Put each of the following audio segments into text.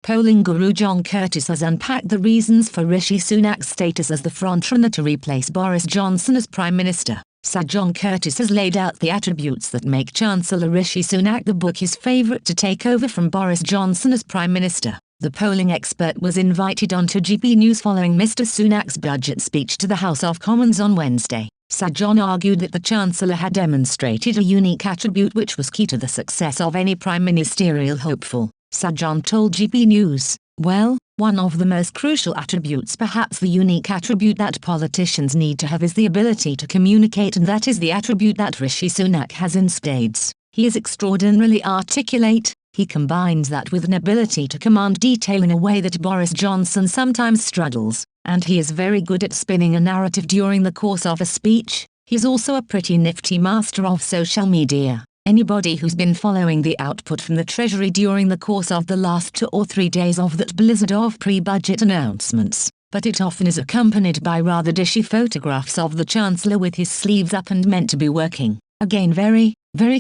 Polling guru John Curtice has unpacked the reasons for Rishi Sunak's status as the frontrunner to replace Boris Johnson as Prime Minister. Sir John Curtice has laid out the attributes that make Chancellor Rishi Sunak the book his favourite to take over from Boris Johnson as Prime Minister. The polling expert was invited onto GP News following Mr Sunak's budget speech to the House of Commons on Wednesday. Sir John argued that the Chancellor had demonstrated a unique attribute which was key to the success of any prime ministerial hopeful. Sir John told GP News, "Well, one of the most crucial attributes, perhaps the unique attribute that politicians need to have, is the ability to communicate, and that is the attribute that Rishi Sunak has in spades. He is extraordinarily articulate. He combines that with an ability to command detail in a way that Boris Johnson sometimes struggles, and he is very good at spinning a narrative during the course of a speech. He's also a pretty nifty master of social media. Anybody who's been following the output from the Treasury during the course of the last 2 or 3 days of that blizzard of pre-budget announcements, but it often is accompanied by rather dishy photographs of the Chancellor with his sleeves up and meant to be working. Again, very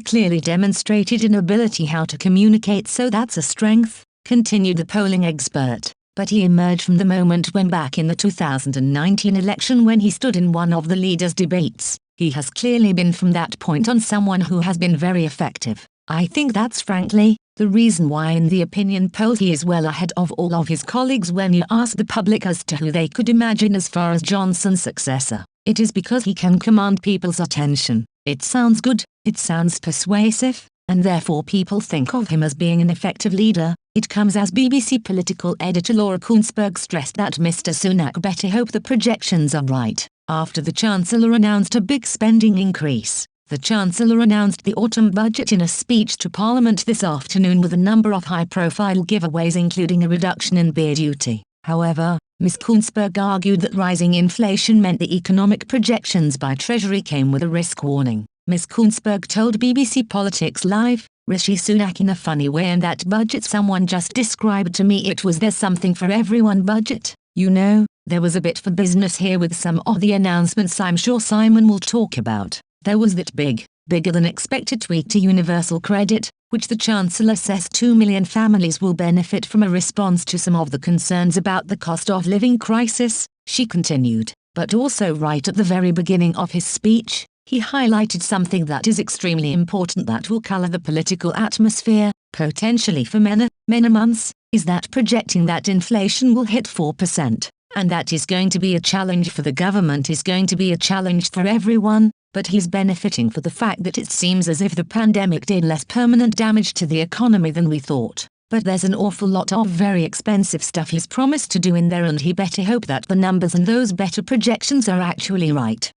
clearly demonstrated an ability how to communicate, so that's a strength," continued the polling expert. But he emerged from the moment when back in the 2019 election when he stood in one of the leaders' debates. He has clearly been from that point on someone who has been very effective. I think that's frankly the reason why in the opinion polls he is well ahead of all of his colleagues when you ask the public as to who they could imagine as far as Johnson's successor. It is because he can command people's attention. It sounds good, it sounds persuasive, and therefore people think of him as being an effective leader. It comes as BBC political editor Laura Kuenssberg stressed that Mr Sunak better hope the projections are right. After the Chancellor announced a big spending increase, the Chancellor announced the autumn budget in a speech to Parliament this afternoon with a number of high-profile giveaways including a reduction in beer duty. However, Ms Kuenssberg argued that rising inflation meant the economic projections by Treasury came with a risk warning. Ms Kuenssberg told BBC Politics Live, "Rishi Sunak in a funny way, and that budget someone just described to me, it was 'there's something for everyone' budget. You know, there was a bit for business here with some of the announcements I'm sure Simon will talk about. There was that bigger than expected tweak to universal credit, which the Chancellor says 2 million families will benefit from, a response to some of the concerns about the cost of living crisis," she continued. But also right at the very beginning of his speech, he highlighted something that is extremely important that will colour the political atmosphere, potentially for many months, is that projecting that inflation will hit 4%. And that is going to be a challenge for the government, is going to be a challenge for everyone, but he's benefiting for the fact that it seems as if the pandemic did less permanent damage to the economy than we thought. But there's an awful lot of very expensive stuff he's promised to do in there, and he better hope that the numbers and those better projections are actually right.